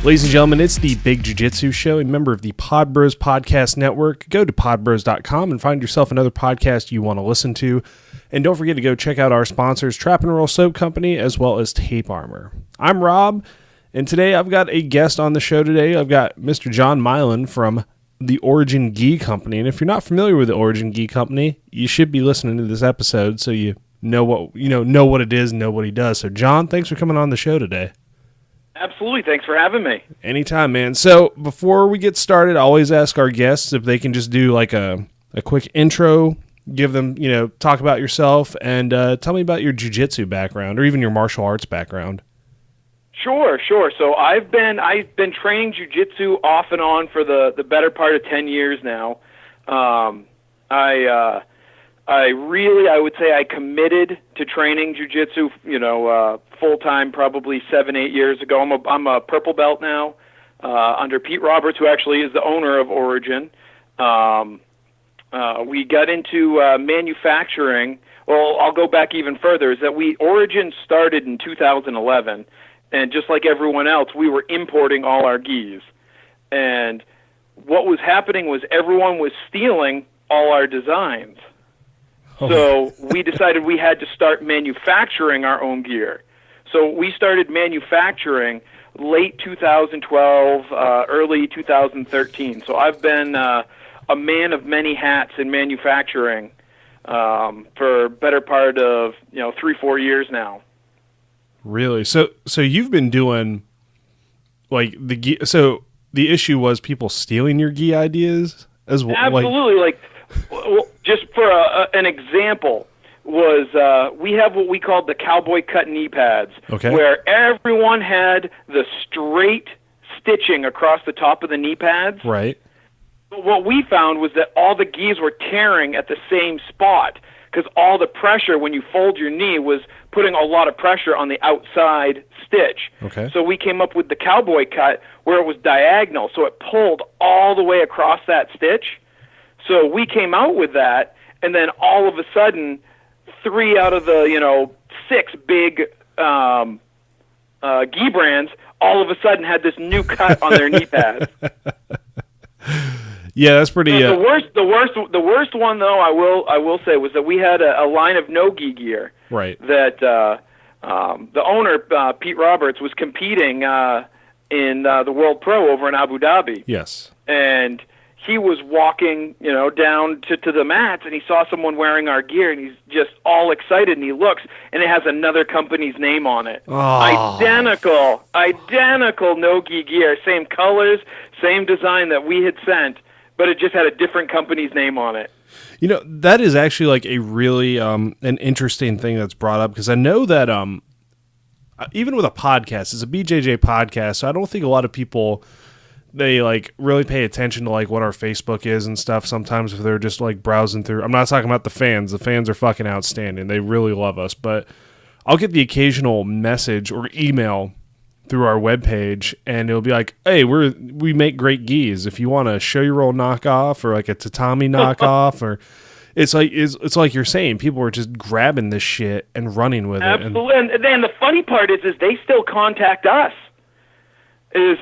Ladies and gentlemen, it's the Big Jiu-Jitsu Show, a member of the Pod Bros Podcast Network. Go to podbros.com and find yourself another podcast you want to listen to. And don't forget to go check out our sponsors, Trap and Roll Soap Company, as well as Tape Armor. I'm Rob, and today I've got a guest on the show today. I've got Mr. Jon Milan from the Origin Gi Company. And if you're not familiar with the Origin Gi Company, you should be listening to this episode so you know what it is and know what he does. So, Jon, thanks for coming on the show today. Absolutely. Thanks for having me. Anytime, man. So before we get started, I always ask our guests if they can just do like a quick intro, give them, talk about yourself, and tell me about your jiu-jitsu background or even your martial arts background. Sure. So I've been training jiu-jitsu off and on for the better part of 10 years now. I would say I committed to training jiu-jitsu, full-time probably 7-8 years ago. I'm a purple belt now, under Pete Roberts, who actually is the owner of Origin. We got into manufacturing. Well, I'll go back even further, is that Origin started in 2011, and just like everyone else, we were importing all our gis. And what was happening was everyone was stealing all our designs. So we decided we had to start manufacturing our own gear. So we started manufacturing late 2012, early 2013. So I've been a man of many hats in manufacturing for better part of 3-4 years now. Really? So you've been doing like the gi. So the issue was people stealing your gi ideas as well. Absolutely. Well, just for an example, was we have what we called the cowboy cut knee pads, where everyone had the straight stitching across the top of the knee pads. Right. But what we found was that all the gis were tearing at the same spot because all the pressure when you fold your knee was putting a lot of pressure on the outside stitch. Okay. So we came up with the cowboy cut where it was diagonal, so it pulled all the way across that stitch. So we came out with that, and then all of a sudden, 3 out of the 6 big gi brands all of a sudden had this new cut on their knee pads. Yeah, that's pretty. The worst one though, I will say, was that we had a line of no gi gear. Right. That the owner Pete Roberts was competing in the World Pro over in Abu Dhabi. Yes. And he was walking, down to the mats, and he saw someone wearing our gear, and he's just all excited, and he looks, and it has another company's name on it. Oh. Identical no-gi gear, same colors, same design that we had sent, but it just had a different company's name on it. That is actually like a really an interesting thing that's brought up, because I know that even with a podcast, it's a BJJ podcast, so I don't think a lot of people, they like really pay attention to like what our Facebook is and stuff. Sometimes if they're just like browsing through, I'm not talking about the fans. The fans are fucking outstanding. They really love us, but I'll get the occasional message or email through our webpage, and it'll be like, hey, we make great gis. If you want a show your old knockoff or like a tatami knockoff, or it's like you're saying, people are just grabbing this shit and running with it. Absolutely. And then the funny part is they still contact us. Is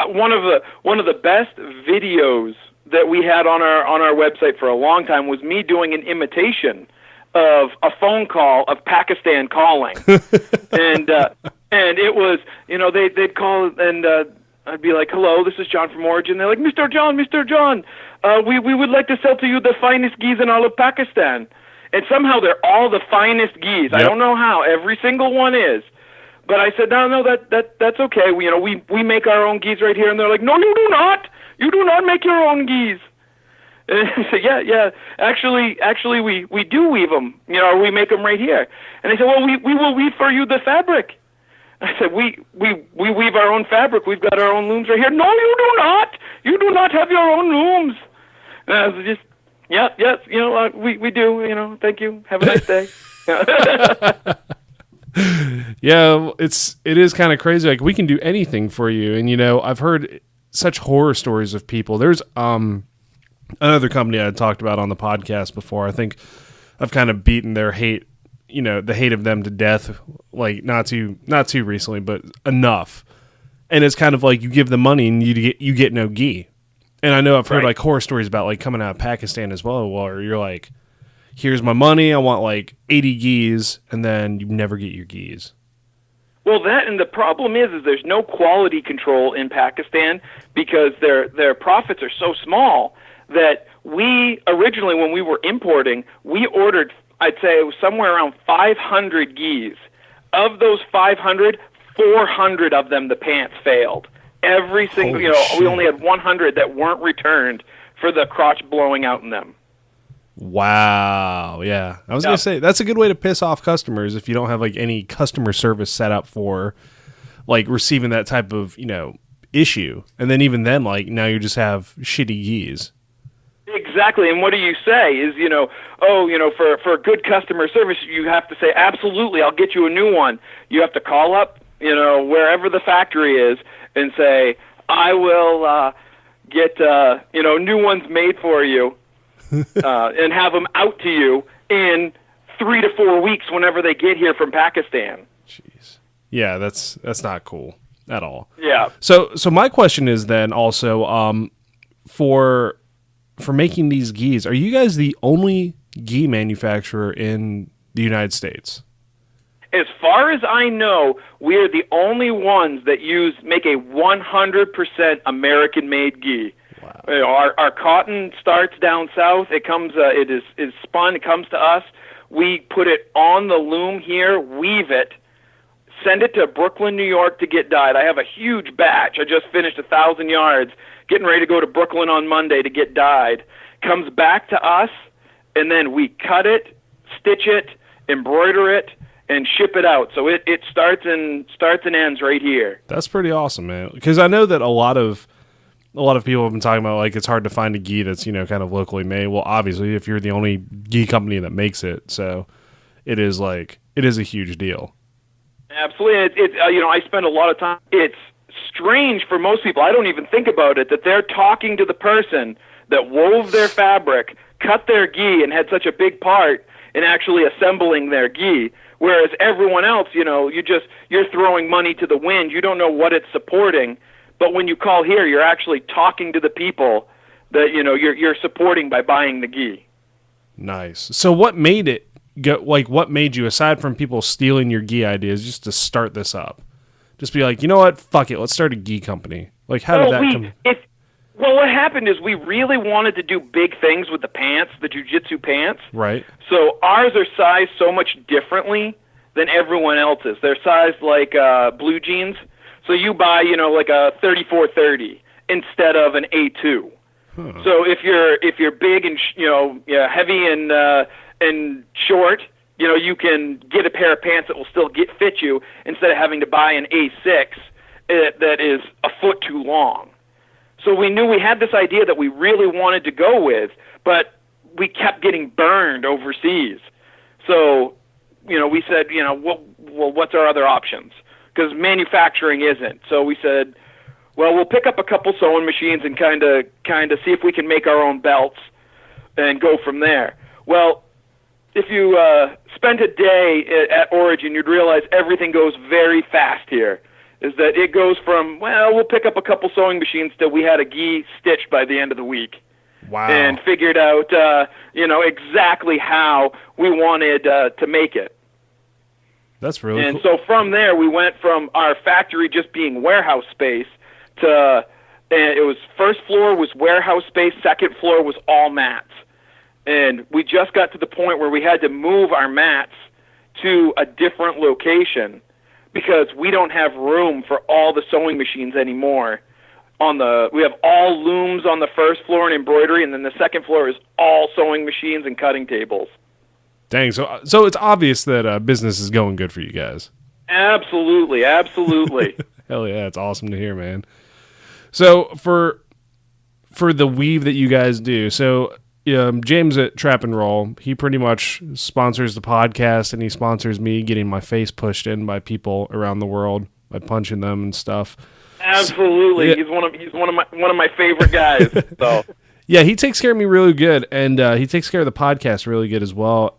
one of the best videos that we had on our website for a long time was me doing an imitation of a phone call of Pakistan calling, and it was they'd call and I'd be like, hello, this is John from Origin. They're like, Mr. John, we would like to sell to you the finest gis in all of Pakistan, and somehow they're all the finest gis. Yep. I don't know how, every single one is. But I said, no, that's okay. We make our own gis right here. And they're like, no, you do not. You do not make your own gis. And I said, yeah. Actually, we do weave them. We make them right here. And they said, well, we will weave for you the fabric. I said, we weave our own fabric. We've got our own looms right here. No, you do not. You do not have your own looms. And I was just, yes, we do. Thank you. Have a nice day. Yeah, it is kind of crazy. Like, we can do anything for you. And, I've heard such horror stories of people. There's another company I had talked about on the podcast before. I think I've kind of beaten their hate, the hate of them to death, like not too recently, but enough. And it's kind of like you give the money and you get no gi. And I know I've heard like horror stories about like coming out of Pakistan as well, where you're like, here's my money, I want like 80 gis, and then you never get your gis. Well, and the problem is there's no quality control in Pakistan because their profits are so small that we originally, when we were importing, we ordered, I'd say it was somewhere around 500 gis. Of those 500, 400 of them the pants failed. Every single, we only had 100 that weren't returned for the crotch blowing out in them. Wow. Yeah. I was going to say, that's a good way to piss off customers if you don't have like any customer service set up for like receiving that type of, issue. And then even then, like now you just have shitty gis. Exactly. And what do you say is, for good customer service, you have to say, absolutely, I'll get you a new one. You have to call up, wherever the factory is and say, I will get, new ones made for you. And have them out to you in 3 to 4 weeks whenever they get here from Pakistan. Jeez. Yeah, that's not cool at all. Yeah. So my question is then also for making these gis, are you guys the only gi manufacturer in the United States? As far as I know, we are the only ones that make a 100% American-made gi. Wow. Our cotton starts down south. It comes. It is spun. It comes to us. We put it on the loom here, weave it, send it to Brooklyn, New York to get dyed. I have a huge batch. I just finished 1,000 yards, getting ready to go to Brooklyn on Monday to get dyed. Comes back to us, and then we cut it, stitch it, embroider it, and ship it out. So it starts and ends right here. That's pretty awesome, man. Because I know that a lot of people have been talking about like it's hard to find a gi that's kind of locally made. Well, obviously, if you're the only gi company that makes it, so it is a huge deal. Absolutely, I spend a lot of time. It's strange for most people. I don't even think about it that they're talking to the person that wove their fabric, cut their gi, and had such a big part in actually assembling their gi. Whereas everyone else, you're throwing money to the wind. You don't know what it's supporting. But when you call here, you're actually talking to the people that you're supporting by buying the gi. Nice. So what made it go? Like, what made you, aside from people stealing your gi ideas, just to start this up? Just be like, you know what? Fuck it. Let's start a gi company. Like, how did that come? Well, what happened is we really wanted to do big things with the pants, the jiu-jitsu pants. Right. So ours are sized so much differently than everyone else's. They're sized like blue jeans. So you buy, like a 34-30 instead of an A2. Huh. So if you're big and heavy and short, you can get a pair of pants that will still fit you instead of having to buy an A6 that is a foot too long. So we knew we had this idea that we really wanted to go with, but we kept getting burned overseas. So we said, well, what's our other options? Because manufacturing isn't. So we said, well, we'll pick up a couple sewing machines and kind of see if we can make our own belts and go from there. Well, if you spent a day at Origin, you'd realize everything goes very fast here. Is that it goes from, well, we'll pick up a couple sewing machines till we had a gi stitched by the end of the week. Wow. And figured out, exactly how we wanted to make it. That's really cool. And so from there, we went from our factory just being warehouse space to, it was first floor was warehouse space, second floor was all mats. And we just got to the point where we had to move our mats to a different location because we don't have room for all the sewing machines anymore. We have all looms on the first floor and embroidery, and then the second floor is all sewing machines and cutting tables. Dang, so it's obvious that business is going good for you guys. Absolutely. Hell yeah, it's awesome to hear, man. So for the weave that you guys do, so James at Trap and Roll, he pretty much sponsors the podcast, and he sponsors me getting my face pushed in by people around the world by punching them and stuff. Absolutely, so, he's one of my favorite guys. So yeah, he takes care of me really good, and he takes care of the podcast really good as well.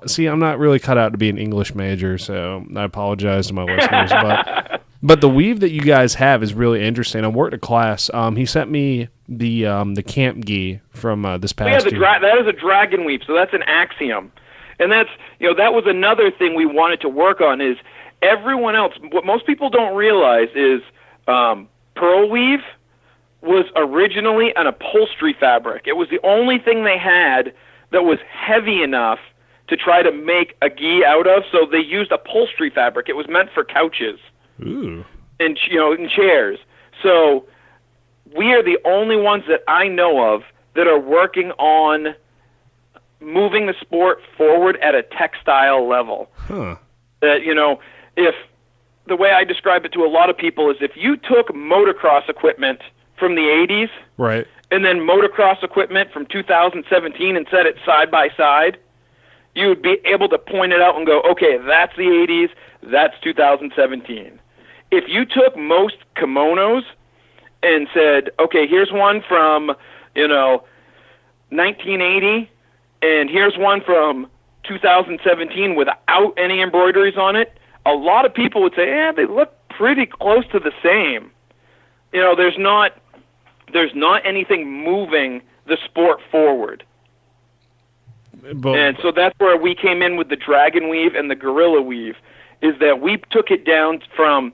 See, I'm not really cut out to be an English major, so I apologize to my listeners, But the weave that you guys have is really interesting. I worked a class. He sent me the camp gi from this past year. That is a dragon weave, so that's an axiom. And that's, that was another thing we wanted to work on is everyone else, what most people don't realize is pearl weave was originally an upholstery fabric. It was the only thing they had that was heavy enough to try to make a gi out of, so they used upholstery fabric. It was meant for couches. Ooh. And chairs. So we are the only ones that I know of that are working on moving the sport forward at a textile level. Huh. That, if the way I describe it to a lot of people is if you took motocross equipment from the 80s, right, and then motocross equipment from 2017 and set it side by side, you would be able to point it out and go, okay, that's the 80s, that's 2017. If you took most kimonos and said, okay, here's one from, 1980, and here's one from 2017 without any embroideries on it, a lot of people would say, they look pretty close to the same. There's not anything moving the sport forward. And so that's where we came in with the dragon weave and the gorilla weave, is that we took it down from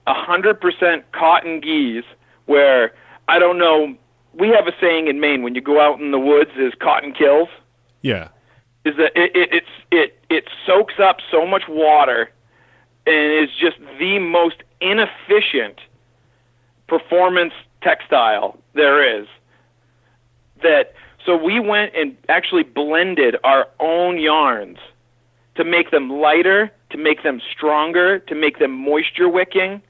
100% cotton gis, where, I don't know, we have a saying in Maine, when you go out in the woods, is cotton kills. Yeah. Is that it soaks up so much water and is just the most inefficient performance textile there is. So we went and actually blended our own yarns to make them lighter, to make them stronger, to make them moisture wicking,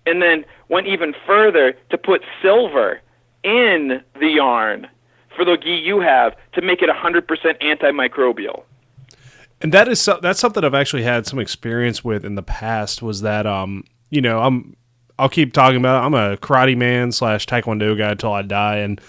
and then went even further to put silver in the yarn for the gi you have to make it 100% antimicrobial. And that's something I've actually had some experience with in the past, was that I'll keep talking about it. I'm a karate man / taekwondo guy until I die, and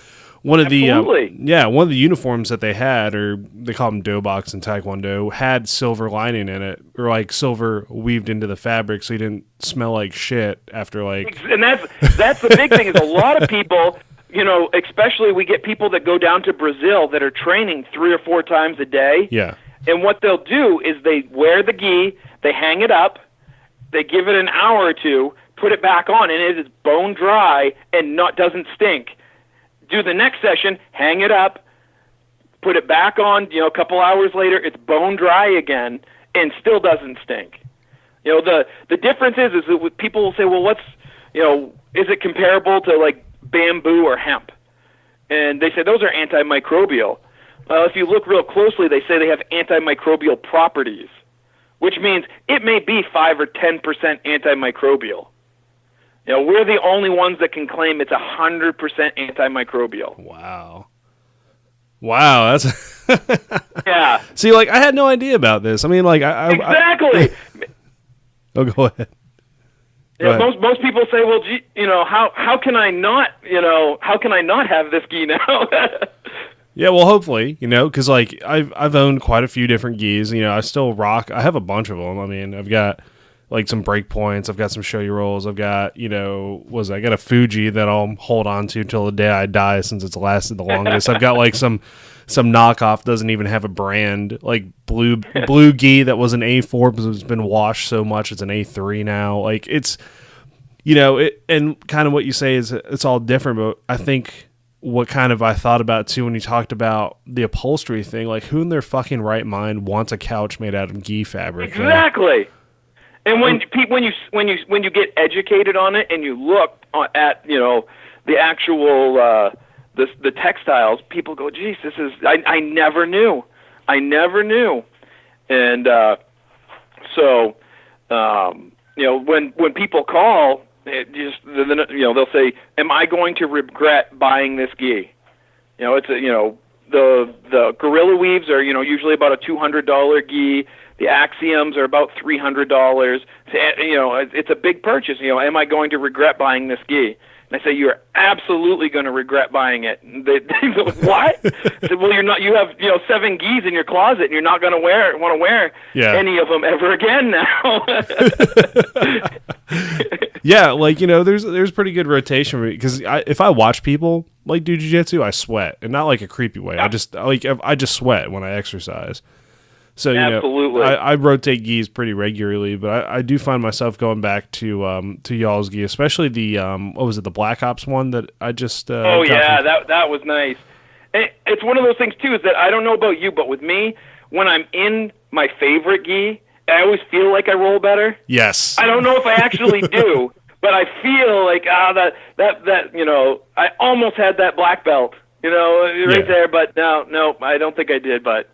one of the uniforms that they had, or they call them doboks in taekwondo, had silver lining in it, or like silver weaved into the fabric, so you didn't smell like shit after like. And that's the big thing, is a lot of people, especially we get people that go down to Brazil that are training 3 or 4 times a day. Yeah. And what they'll do is they wear the gi, they hang it up, they give it an hour or two, put it back on, and it is bone dry and doesn't stink. Do the next session, hang it up, put it back on, a couple hours later, it's bone dry again and still doesn't stink. The difference is that people will say, well, is it comparable to like bamboo or hemp? And they say those are antimicrobial. Well, if you look real closely, they say they have antimicrobial properties, which means it may be 5 or 10% antimicrobial. We're the only ones that can claim it's 100% antimicrobial. Wow, that's yeah. See, like I had no idea about this. I mean, like exactly. Oh, go ahead. Yeah, most people say, well, gee, how can I not, how can I not have this gi now? Yeah, well, hopefully, because like I've owned quite a few different gis. I still rock. I have a bunch of them. I mean, I've got like some break points. I've got some shoyu rolls. I've got, I got a Fuji that I'll hold on to till the day I die, since it's lasted the longest. I've got like some knockoff, doesn't even have a brand, like blue gi that was an A4 because it's been washed so much it's an A3 now. Like it's, and kind of what you say is it's all different, but I think what kind of I thought about too when you talked about the upholstery thing, like who in their fucking right mind wants a couch made out of gi fabric? Exactly. And when you get educated on it and you look at the actual the textiles, people go, geez, this is I never knew, and so when people call, they'll say, am I going to regret buying this gi? It's the gorilla weaves are usually about a $200 gi. The axioms are about $300. It's a big purchase. Am I going to regret buying this gi? And I say, you're absolutely going to regret buying it. They go, what? I said, well, you're not. You have 7 gis in your closet, and you're not going to want to wear any of them ever again now. Yeah, like, there's pretty good rotation because if I watch people like do jiu-jitsu, I sweat, and not like a creepy way. Yeah. I just sweat when I exercise. So Absolutely. I rotate gis pretty regularly, but I do find myself going back to y'all's gi, especially the what was it, the Black Ops one that I just Oh got yeah, from- that was nice. And it's one of those things too, is that I don't know about you, but with me, when I'm in my favorite gi, I always feel like I roll better. Yes. I don't know if I actually do, but I feel like that I almost had that black belt, right there, but no, I don't think I did, but.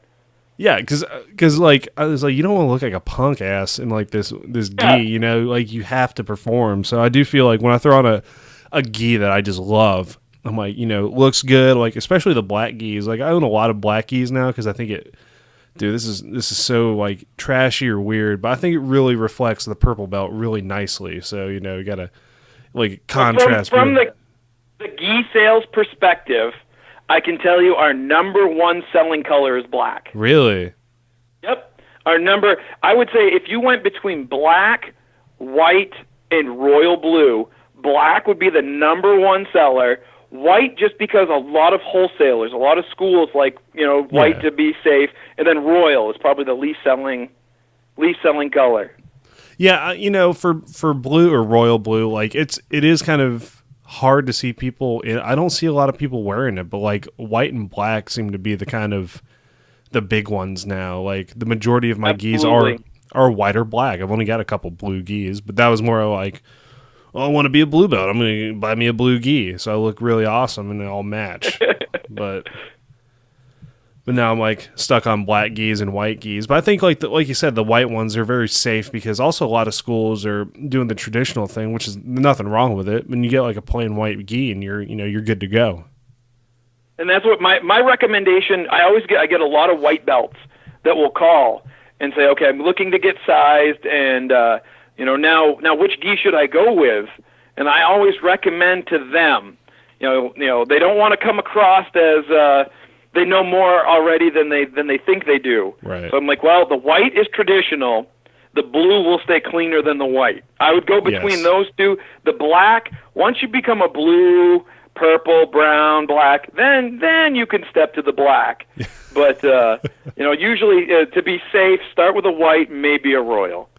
Yeah, because like I was like, you don't want to look like a punk ass in like this gi, like you have to perform. So I do feel like when I throw on a gi that I just love, I'm like, looks good. Like especially the black gis. Like I own a lot of black gis now because I think this is so like trashy or weird, but I think it really reflects the purple belt really nicely. So you gotta like contrast from the gi sales perspective. I can tell you our number one selling color is black. Really? Yep. I would say if you went between black, white, and royal blue, black would be the number one seller. White just because a lot of wholesalers, a lot of schools like, white to be safe, and then royal is probably the least selling color. Yeah, for blue or royal blue, like it is kind of hard to see people I don't see a lot of people wearing it, but like white and black seem to be the kind of the big ones now. Like the majority of my gis are white or black. I've only got a couple blue gis, but that was more like, I want to be a blue belt, I'm going to buy me a blue gi so I look really awesome and they all match. but now I'm like stuck on black gis and white gis. But I think like you said, the white ones are very safe because also a lot of schools are doing the traditional thing, which is nothing wrong with it. When you get like a plain white gi and you're good to go. And that's what my recommendation. I get a lot of white belts that will call and say, okay, I'm looking to get sized, and now which gi should I go with? And I always recommend to them, they don't want to come across as they know more already than they think they do. Right. So I'm like, well, the white is traditional. The blue will stay cleaner than the white. I would go between those two. The black, once you become a blue, purple, brown, black, then you can step to the black. But usually to be safe, start with a white, maybe a royal.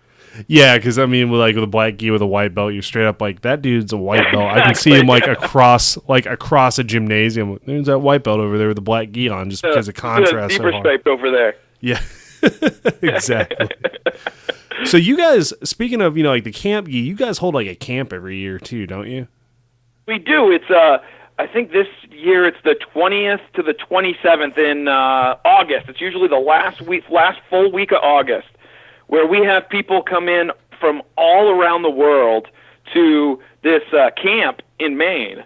Yeah, because with a black gi with a white belt, you're straight up like, that dude's a white belt. I can see him like across a gymnasium. There's that white belt over there with the black gi on, just because of contrast. Zebra striped over there. Yeah, exactly. So you guys, speaking of like the camp gi, you guys hold like a camp every year too, don't you? We do. It's I think this year it's the 20th to the 27th in August. It's usually the last full week of August, where we have people come in from all around the world to this camp in Maine.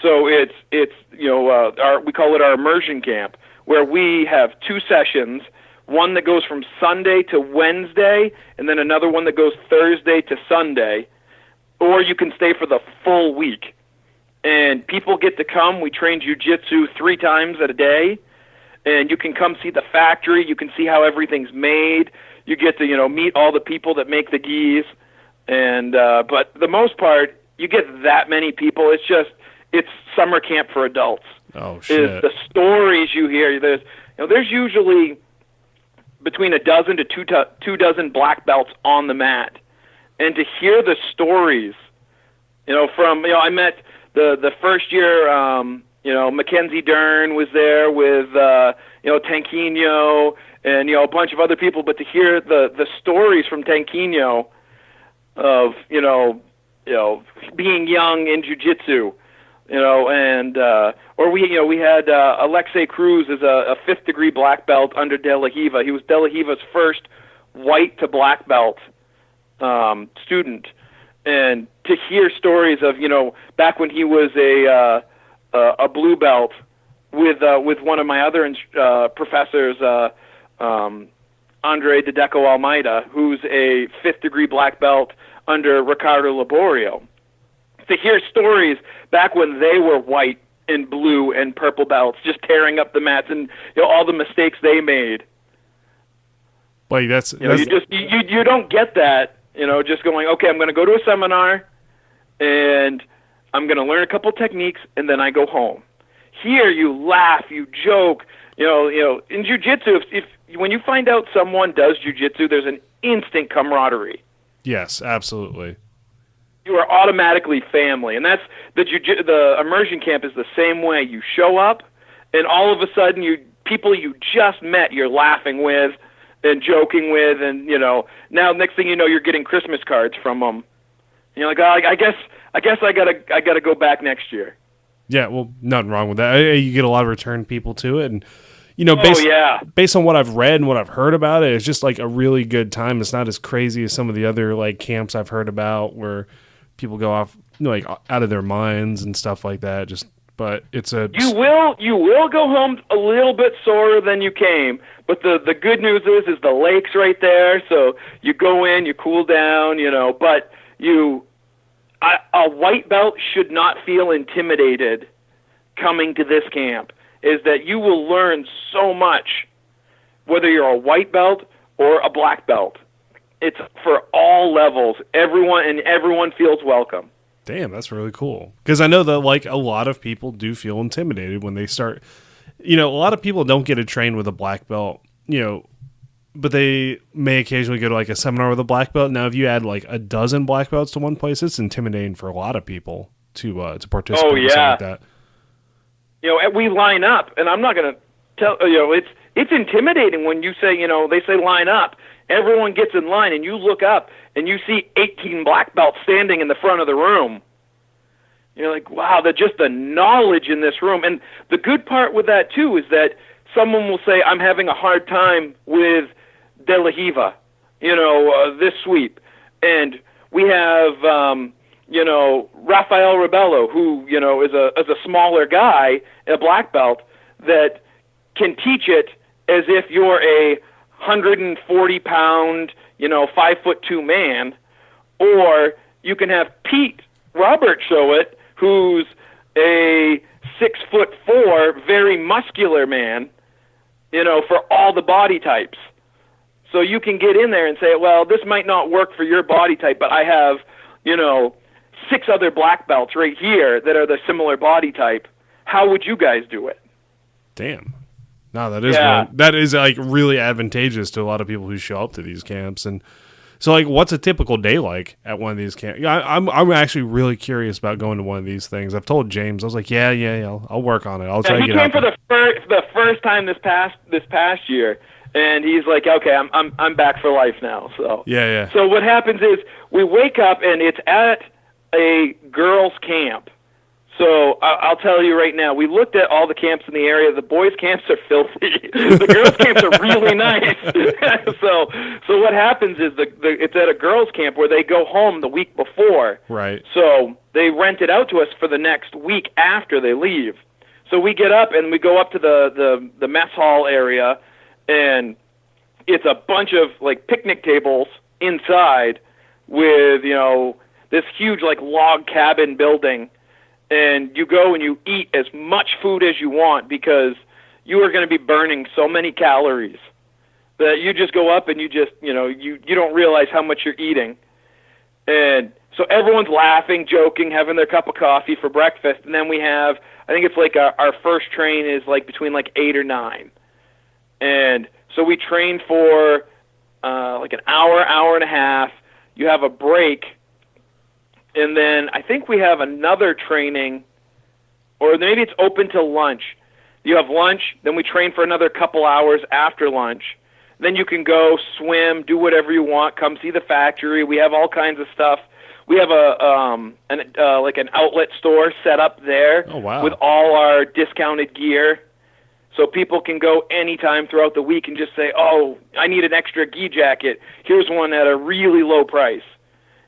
So it's we call it our immersion camp, where we have 2 sessions, one that goes from Sunday to Wednesday, and then another one that goes Thursday to Sunday, or you can stay for the full week. And people get to come. We train jiu-jitsu 3 times a day, and you can come see the factory. You can see how everything's made. You get to meet all the people that make the gis, and but the most part, you get that many people. It's summer camp for adults. Oh shit! Is the stories you hear? There's usually between a dozen to two dozen black belts on the mat, and to hear the stories, I met the first year. Mackenzie Dern was there with Tanquinho and a bunch of other people, but to hear the stories from Tanquinho of being young in jiu-jitsu, or we had Alexei Cruz as a 5th degree black belt under De La Riva. He was De La Riva's first white to black belt student, and to hear stories of back when he was a blue belt with one of my other professors, Andre De Deco Almeida, who's a 5th degree black belt under Ricardo Laborio. To hear stories back when they were white and blue and purple belts, just tearing up the mats, and all the mistakes they made. Like that's you don't get that. Just going, okay, I'm going to go to a seminar. and I'm going to learn a couple techniques, and then I go home. Here, you laugh, you joke. In jiu-jitsu, if when you find out someone does jiu-jitsu, there's an instant camaraderie. Yes, absolutely. You are automatically family, and that's the immersion camp is the same way. You show up, and all of a sudden, people you just met, you're laughing with and joking with, and now next thing you know, you're getting Christmas cards from them. And you're like, oh, I guess I gotta go back next year. Yeah, well, nothing wrong with that. You get a lot of return people to it, and based on what I've read and what I've heard about it, it's just like a really good time. It's not as crazy as some of the other like camps I've heard about where people go off like out of their minds and stuff like that. But it's a you will go home a little bit sorer than you came. But the good news is the lake's right there, so you go in, you cool down, But a white belt should not feel intimidated coming to this camp, is that you will learn so much, whether you're a white belt or a black belt. It's for all levels. Everyone feels welcome. Damn, that's really cool. Because I know that like a lot of people do feel intimidated when they start. A lot of people don't get to train with a black belt, but they may occasionally go to like a seminar with a black belt. Now, if you add like a dozen black belts to one place, it's intimidating for a lot of people to participate. Oh yeah, in something like that. We line up, and I'm not going to tell. It's intimidating when you say, they say line up. Everyone gets in line, and you look up, and you see 18 black belts standing in the front of the room. You're like, wow, just the knowledge in this room. And the good part with that too is that someone will say, I'm having a hard time with De La Hiva, this sweep. And we have, Rafael Rebello, who, is a smaller guy, a black belt, that can teach it as if you're a 140-pound, 5'2" man. Or you can have Pete Robert show it, who's a 6'4", very muscular man, for all the body types. So you can get in there and say, well, this might not work for your body type, but I have, 6 other black belts right here that are the similar body type. How would you guys do it? Damn. No, that is like really advantageous to a lot of people who show up to these camps. And so, like, what's a typical day like at one of these camps? I'm actually really curious about going to one of these things. I've told James, I was like, yeah, I'll work on it. I'll try to get out. He came for the first time this past year, and he's like, okay, I'm back for life now. So yeah. So what happens is we wake up and it's at a girls' camp. So I'll tell you right now, we looked at all the camps in the area. The boys' camps are filthy. The girls' camps are really nice. So what happens is it's at a girls' camp where they go home the week before. Right. So they rent it out to us for the next week after they leave. So we get up and we go up to the mess hall area, and it's a bunch of like picnic tables inside with this huge like log cabin building. And you go and you eat as much food as you want because you are going to be burning so many calories that you just go up and you just, you don't realize how much you're eating. And so everyone's laughing, joking, having their cup of coffee for breakfast. And then we have, I think it's like our first train is like between like 8 or 9. And so we train for like an hour and a half. You have a break. And then I think we have another training, or maybe it's open till lunch. You have lunch, then we train for another couple hours after lunch. Then you can go swim, do whatever you want, come see the factory. We have all kinds of stuff. We have an outlet store set up there. Oh, wow. With all our discounted gear. So people can go anytime throughout the week and just say, oh, I need an extra gi jacket. Here's one at a really low price.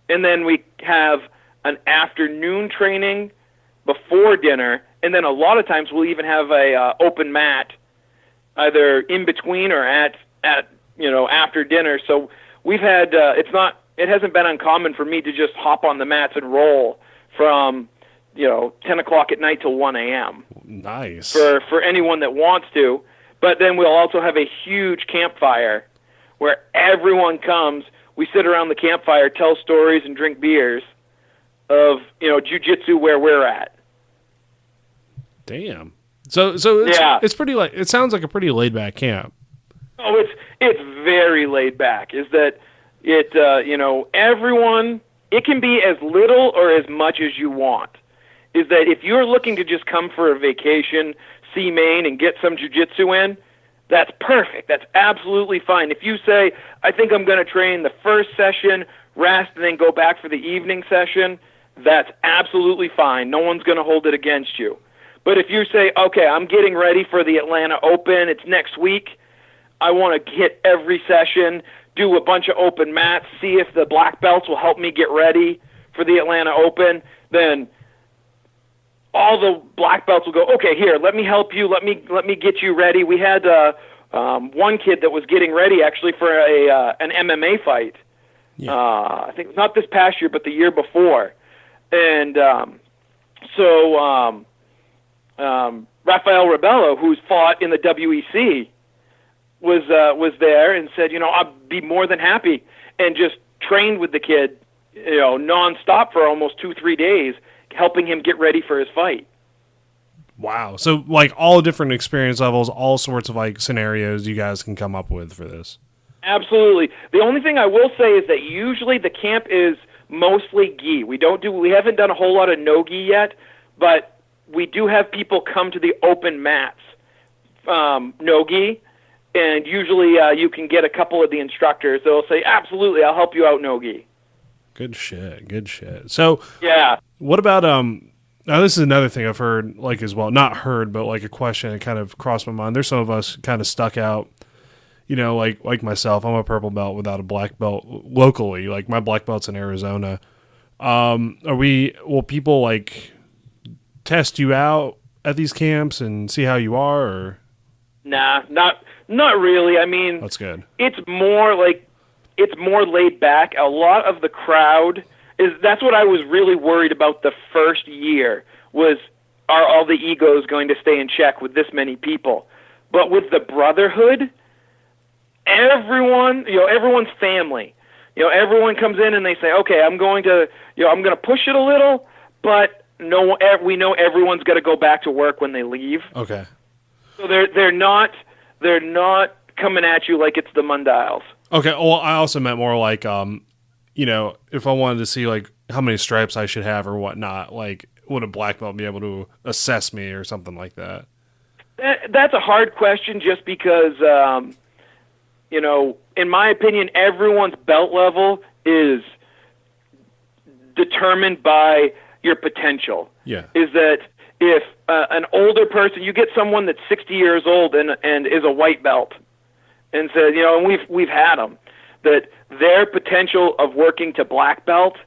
And then we have an afternoon training before dinner, and then a lot of times we'll even have a open mat either in between or at after dinner. So we've had it hasn't been uncommon for me to just hop on the mats and roll from 10 o'clock at night till 1 a.m. Nice. For anyone that wants to. But then we'll also have a huge campfire where everyone comes. We sit around the campfire, tell stories, and drink beers. of jiu-jitsu where we're at. Damn. So it's pretty it sounds like a pretty laid back camp. Oh, it's very laid back. Is that it? Everyone. It can be as little or as much as you want. Is that if you're looking to just come for a vacation, see Maine, and get some jiu-jitsu in, that's perfect. That's absolutely fine. If you say, I think I'm going to train the first session, rest, and then go back for the evening session, that's absolutely fine. No one's going to hold it against you. But if you say, okay, I'm getting ready for the Atlanta Open, it's next week, I want to hit every session, do a bunch of open mats, see if the black belts will help me get ready for the Atlanta Open, then all the black belts will go, okay, here, let me help you, let me get you ready. We had one kid that was getting ready actually for an MMA fight. Yeah. I think not this past year, but the year before. And Rafael Rebello, who's fought in the WEC, was there and said, I'd be more than happy, and just trained with the kid, nonstop for almost 2-3 days, helping him get ready for his fight. Wow. So like all different experience levels, all sorts of like scenarios you guys can come up with for this. Absolutely. The only thing I will say is that usually the camp is mostly gi. We haven't done a whole lot of no gi yet, but we do have people come to the open mats, no gi, and usually you can get a couple of the instructors that'll say, absolutely, I'll help you out no gi. Good shit. Good shit. So yeah. What about now this is another thing I've heard like as well, not heard, but like a question that kind of crossed my mind. There's some of us kind of stuck out, like myself, I'm a purple belt without a black belt locally. Like my black belt's in Arizona. Will people like test you out at these camps and see how you are, or? Nah, not really. I mean, that's good. It's more laid back. A lot of the crowd that's what I was really worried about the first year was, are all the egos going to stay in check with this many people? But with the brotherhood, everyone's family. Everyone comes in and they say, okay, I'm going to push it a little, but we know everyone's got to go back to work when they leave. Okay. So they're not coming at you like it's the Mundials. Okay. Well, I also meant more like, if I wanted to see like how many stripes I should have or whatnot, like would a black belt be able to assess me or something like that? That's a hard question just because, in my opinion, everyone's belt level is determined by your potential. Yeah. Is that if an older person, you get someone that's 60 years old and is a white belt and says, and we've had them, that their potential of working to black belt,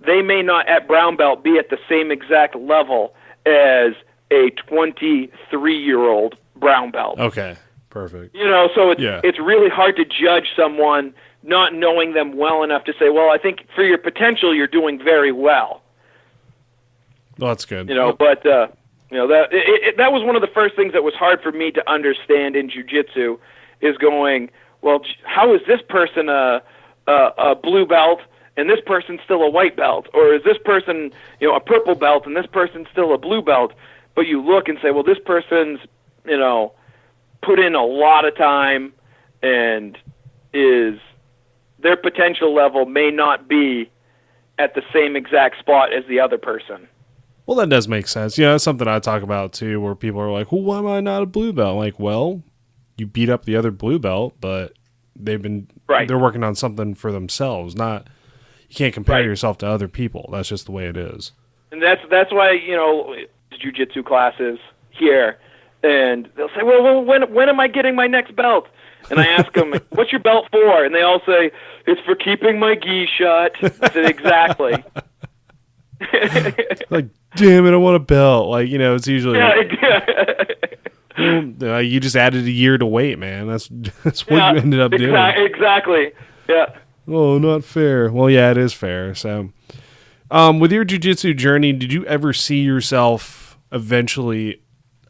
they may not at brown belt be at the same exact level as a 23-year-old brown belt. Okay, perfect. So it's really hard to judge someone not knowing them well enough to say, well, I think for your potential, you're doing very well. Well, that's good. But that was one of the first things that was hard for me to understand in jiu-jitsu is going, well, how is this person a blue belt and this person's still a white belt? Or is this person, a purple belt and this person's still a blue belt? But you look and say, well, this person's, put in a lot of time and their potential level may not be at the same exact spot as the other person. Well, that does make sense. That's something I talk about too, where people are like, well, why am I not a blue belt? I'm like, well, you beat up the other blue belt, but they're working on something for themselves. You can't compare yourself to other people. That's just the way it is. And that's why, jiu-jitsu classes here, and they'll say, well, when am I getting my next belt? And I ask them, what's your belt for? And they all say, it's for keeping my gi shut. I said, exactly. Like, damn it, I want a belt. Like, it's usually you just added a year to wait, man. That's what you ended up doing. Exactly. Yeah. Oh, not fair. Well, yeah, it is fair. So, with your jiu-jitsu journey, did you ever see yourself eventually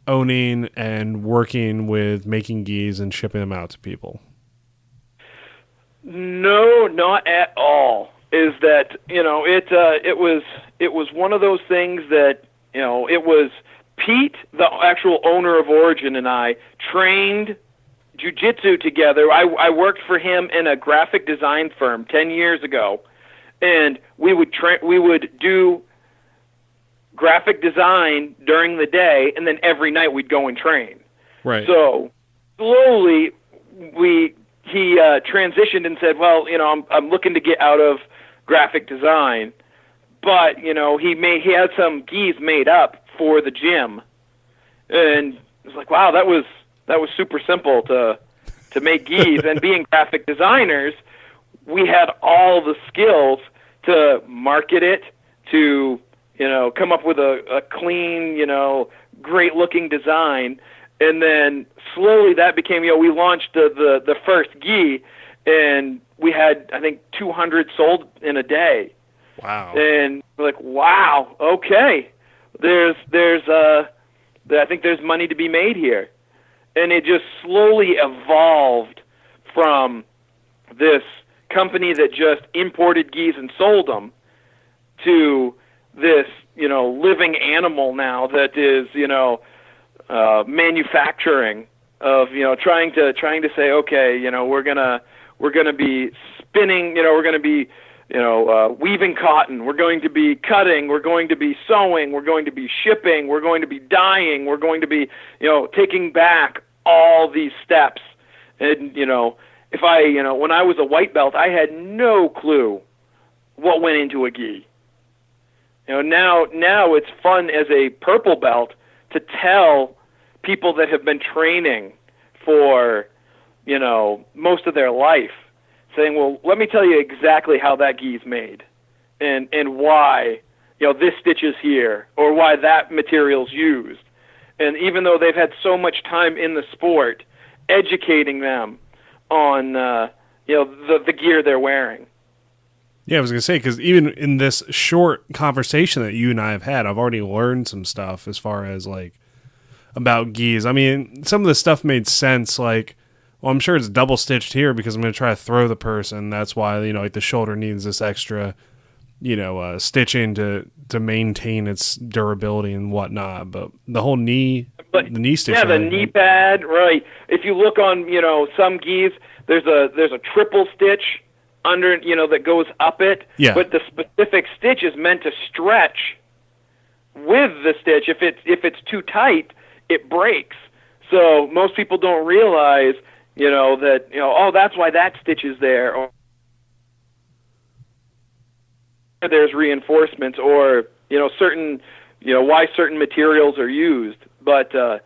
owning and working with making gis and shipping them out to people? No, not at all. is that it was one of those things that it was Pete, the actual owner of Origin, and I trained jiu-jitsu together. I worked for him in a graphic design firm 10 years ago, and we would do graphic design during the day, and then every night we'd go and train. Right. So slowly he transitioned and said, well, I'm looking to get out of graphic design, but he had some gis made up for the gym, and it was like, wow, that was super simple to make gis. And being graphic designers, we had all the skills to market it, to come up with a clean, great looking design. And then slowly that became, we launched the first gi, and we had, I think, 200 sold in a day. Wow. And we're like, wow, okay, I think there's money to be made here. And it just slowly evolved from this company that just imported gis and sold them to this, living animal now that is, manufacturing of, trying to say, okay, we're gonna be spinning, we're gonna be, weaving cotton, we're going to be cutting, we're going to be sewing, we're going to be shipping, we're going to be dyeing, we're going to be, taking back all these steps. And, if I, when I was a white belt, I had no clue what went into a gi. Now it's fun as a purple belt to tell people that have been training for, most of their life, saying, well, let me tell you exactly how that gi is made and why, this stitch is here or why that material's used. And even though they've had so much time in the sport, educating them on, the gear they're wearing. Yeah, I was going to say, because even in this short conversation that you and I have had, I've already learned some stuff as far as, about gis. I mean, some of the stuff made sense, well, I'm sure it's double-stitched here because I'm going to try to throw the person. That's why, the shoulder needs this extra, stitching to maintain its durability and whatnot. But the whole the knee stitch. Yeah, the knee pad, right. If you look on, some gis, there's a triple stitch under, that goes up it. Yeah. But the specific stitch is meant to stretch with the stitch. If it's too tight, it breaks. So most people don't realize, that, oh, that's why that stitch is there. Or there's reinforcements or, certain, why certain materials are used. But, I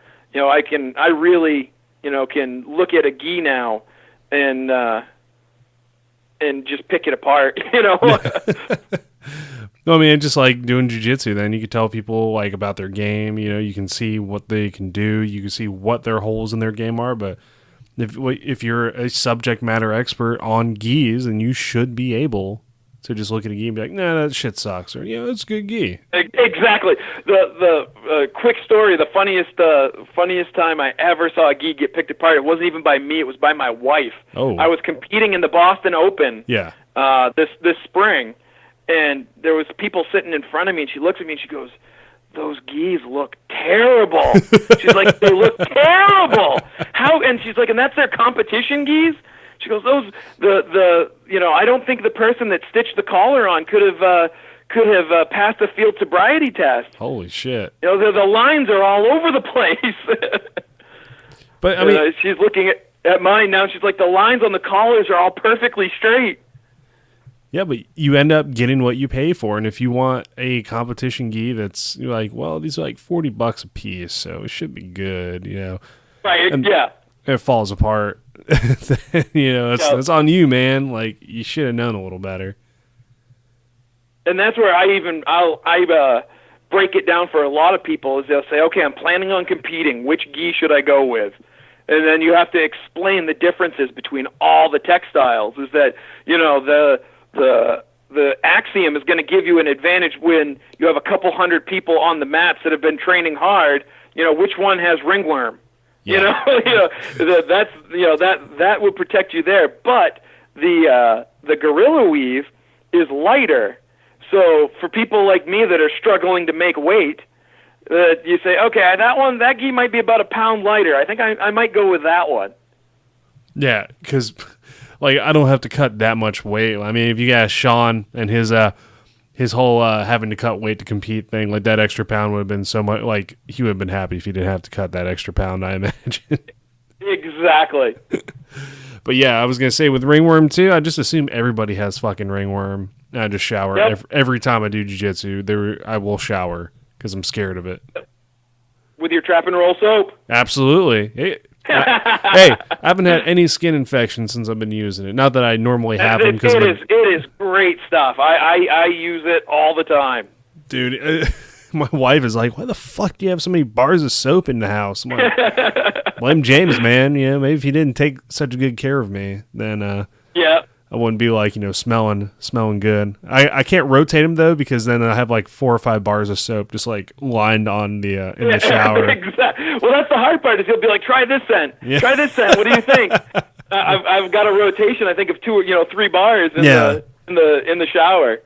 really, can look at a gi now and just pick it apart, No, I mean, just like doing jiu-jitsu, then you can tell people about their game, you can see what they can do, you can see what their holes in their game are, but if you're a subject matter expert on gis, then you should be able to just look at a gi and be like, nah, that shit sucks, or, it's a good gi. Exactly. The quick story, the funniest time I ever saw a gi get picked apart, it wasn't even by me, it was by my wife. Oh. I was competing in the Boston Open. Yeah. This spring, and there was people sitting in front of me, and she looks at me and she goes, those gis look terrible. She's like, they look terrible. How? And she's like, and that's their competition gis? She goes, I don't think the person that stitched the collar on could have passed the field sobriety test. Holy shit. The lines are all over the place. But I mean, she's looking at mine now. She's like, the lines on the collars are all perfectly straight. Yeah, but you end up getting what you pay for, and if you want a competition gi that's these are $40 a piece, so it should be good, Right? And yeah. It falls apart. It's on you, man. You should have known a little better. And that's where I break it down for a lot of people. Is they'll say, okay, I'm planning on competing. Which gi should I go with? And then you have to explain the differences between all the textiles. Is that the Axiom is going to give you an advantage when you have a couple hundred people on the mats that have been training hard. Which one has ringworm? Yeah. That would protect you there. But the Gorilla Weave is lighter. So for people like me that are struggling to make weight, you say, okay, that gi might be about a pound lighter. I think I might go with that one. Yeah, because like I don't have to cut that much weight. I mean, if you got Sean and his whole having to cut weight to compete thing, like that extra pound would have been so much. Like he would have been happy if he didn't have to cut that extra pound, I imagine. Exactly. But yeah, I was gonna say with ringworm too. I just assume everybody has fucking ringworm. And I just shower every time I do jiu-jitsu. I will shower because I'm scared of it. With your trap and roll soap. Absolutely. Hey, I haven't had any skin infections since I've been using it. Not that I normally have them. It is great stuff. I use it all the time. Dude, my wife is like, why the fuck do you have so many bars of soap in the house? I'm like, blame James, man. You know, maybe if he didn't take such good care of me, then I wouldn't be like, smelling good. I can't rotate them though, because then I have like 4 or 5 bars of soap just like lined on the in the shower. Exactly. Well, that's the hard part is he'll be like, try this scent. Yeah. Try this scent. What do you think? I've got a rotation, I think, of 3 bars in the shower.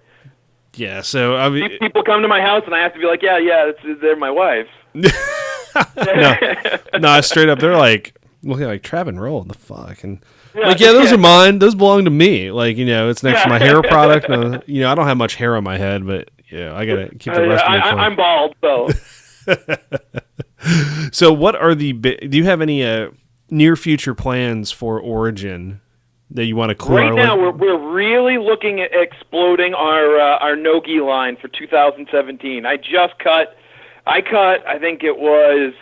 Yeah. So I mean, people come to my house and I have to be like, they're my wife. No, straight up, they're like looking like Trav and Roll. The fuck and. Those are mine. Those belong to me. Like, it's next to my hair product. I don't have much hair on my head, but I gotta keep the rest of me clean. I'm bald, so. So, what are do you have any near future plans for Origin that you want to clear? Right now, we're really looking at exploding our no-gi line for 2017. I cut, I think it was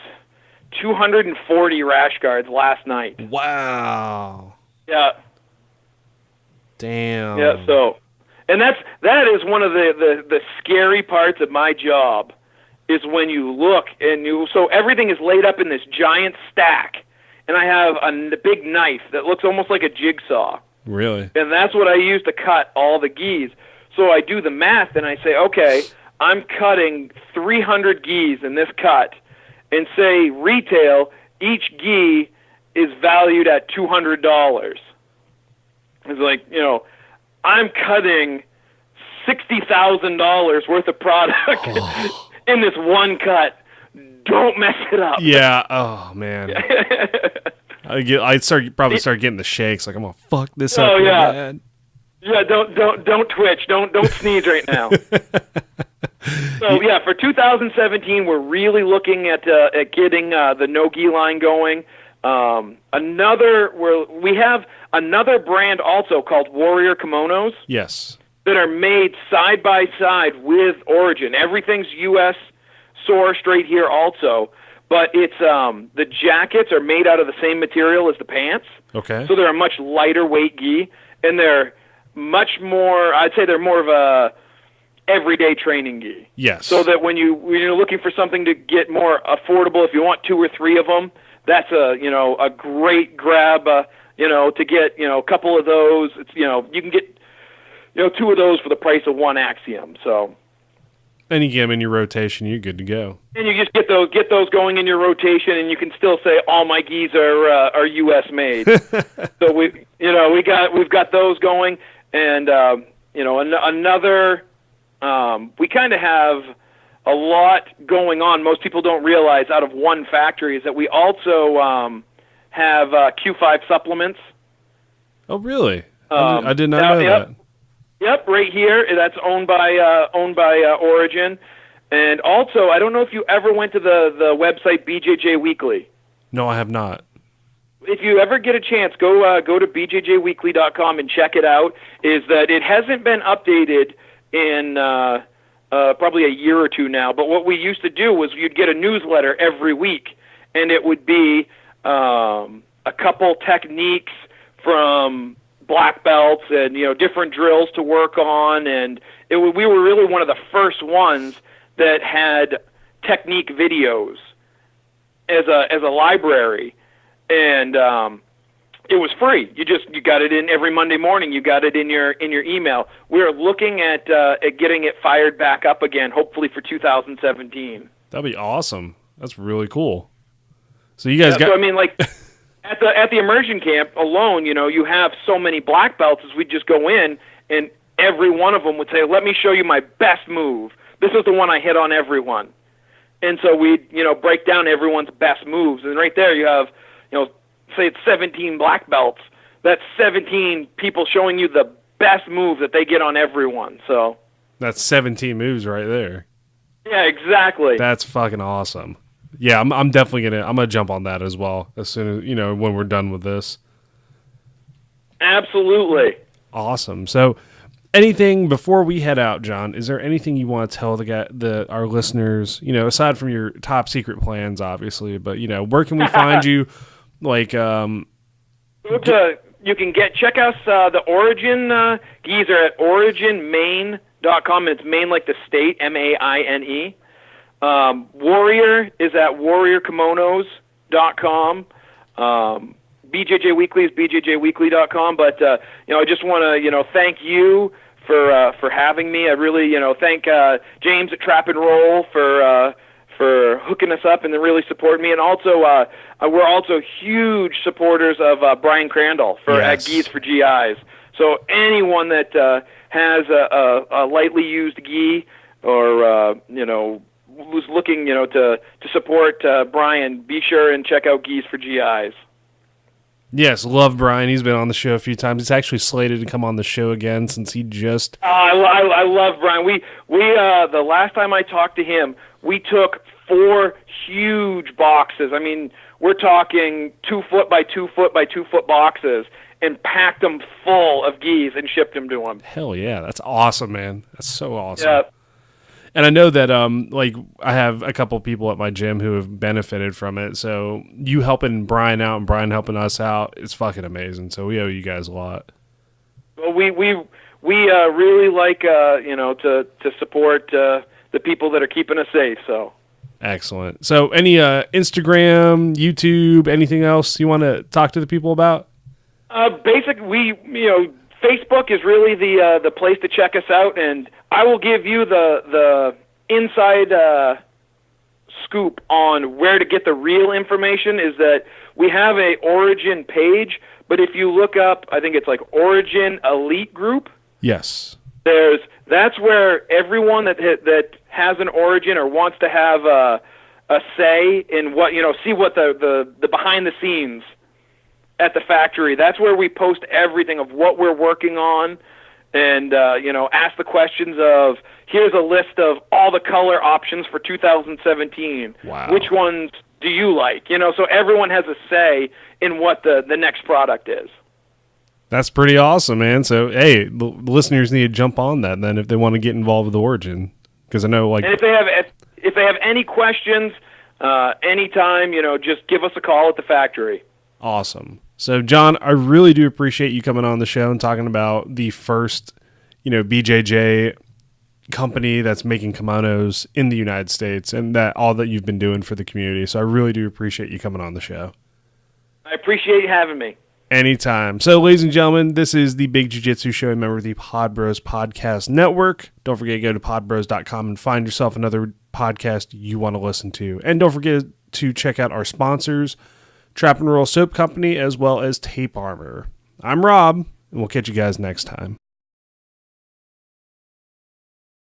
240 rash guards last night. Wow. Yeah. Damn. Yeah. So, and that is one of the scary parts of my job, is when you look so everything is laid up in this giant stack, and I have a big knife that looks almost like a jigsaw. Really? And that's what I use to cut all the gis. So I do the math and I say, okay, I'm cutting 300 gis in this cut, and say retail, each gi is valued at $200. It's like, I'm cutting $60,000 worth of product in this one cut. Don't mess it up. Yeah. Oh man. I'd probably start getting the shakes. Like I'm gonna fuck this up. Oh yeah. Bad. Yeah. Don't twitch. Don't sneeze right now. So yeah, for 2017, we're really looking at getting the no-gi line going. We have another brand also called Warrior Kimonos. Yes. That are made side by side with Origin. Everything's U.S. sourced right here also, but it's the jackets are made out of the same material as the pants. Okay. So they're a much lighter weight gi, and they're much more. I'd say they're more of a everyday training gi. Yes. So that when you're looking for something to get more affordable, if you want 2 or 3 of them, that's a great grab. To get a couple of those. It's you can get 2 of those for the price of 1 Axiom. So. And you get them in your rotation, you're good to go. And you just get those going in your rotation, and you can still say all my gis are U.S. made. So we've got those going, and another. We kind of have a lot going on. Most people don't realize out of one factory is that we also have Q5 supplements. Oh, really? I did not know that. Yep, right here. That's owned by Origin, and also I don't know if you ever went to the website BJJ Weekly. No, I have not. If you ever get a chance, go to bjjweekly.com and check it out. Is that it hasn't been updated in probably a year or 2 now. But what we used to do was you'd get a newsletter every week, and it would be a couple techniques from black belts and different drills to work on, and we were really one of the first ones that had technique videos as a library, and it was free. You got it in every Monday morning. You got it in your email. We're looking at getting it fired back up again, hopefully for 2017. That'd be awesome. That's really cool. So you guys got. So I mean, like. At the immersion camp alone, you have so many black belts as we just go in, and every one of them would say, "Let me show you my best move. This is the one I hit on everyone." And so we'd, break down everyone's best moves. And right there you have, say it's 17 black belts. That's 17 people showing you the best move that they get on everyone. So that's 17 moves right there. Yeah, exactly. That's fucking awesome. Yeah, I'm definitely gonna jump on that as well as soon as when we're done with this. Absolutely. Awesome. So, anything before we head out, John? Is there anything you want to tell our listeners? Aside from your top secret plans, obviously, but where can we find you? Like, you can check us the Origin geese are at originmaine.com. It's Maine like the state, MAINE. Warrior is at warriorkimonos.com. BJJ Weekly is bjjweekly.com. But I just want to thank you for having me. I really thank James at Trap and Roll for hooking us up and really supporting me. And also we're also huge supporters of Brian Crandall for Geese for GIs. So anyone that has a lightly used gi or who's looking to support Brian, be sure and check out Geese for GIs. Yes, love Brian. He's been on the show a few times. He's actually slated to come on the show again since he just. I love Brian. We the last time I talked to him, we took 4 huge boxes. I mean, we're talking 2 foot by 2 foot by 2 foot boxes, and packed them full of geese and shipped them to him. Hell yeah, that's awesome, man. That's so awesome. Yeah. And I know that I have a couple people at my gym who have benefited from it. So you helping Brian out and Brian helping us out, it's fucking amazing. So we owe you guys a lot. Well, we really like to support the people that are keeping us safe. So excellent. So any Instagram, YouTube, anything else you want to talk to the people about? Basically, Facebook is really the place to check us out, and I will give you the inside scoop on where to get the real information. Is that we have a Origin page, but if you look up, I think it's like Origin Elite Group. Yes. That's where everyone that has an Origin or wants to have a say in what see what the behind the scenes at the factory. That's where we post everything of what we're working on, and ask the questions of, here's a list of all the color options for 2017. Wow. Which ones do you like? So everyone has a say in what the next product is. That's pretty awesome, man. So hey, the listeners need to jump on that then if they want to get involved with Origin, because I know and if they have any questions, anytime, just give us a call at the factory. Awesome. So, John, I really do appreciate you coming on the show and talking about the first, BJJ company that's making kimonos in the United States and that all that you've been doing for the community. So I really do appreciate you coming on the show. I appreciate you having me. Anytime. So, ladies and gentlemen, this is the Big Jiu-Jitsu Show, a member of the Pod Bros Podcast Network. Don't forget to go to podbros.com and find yourself another podcast you want to listen to. And don't forget to check out our sponsors, Trap and Roll Soap Company, as well as Tape Armor. I'm Rob, and we'll catch you guys next time.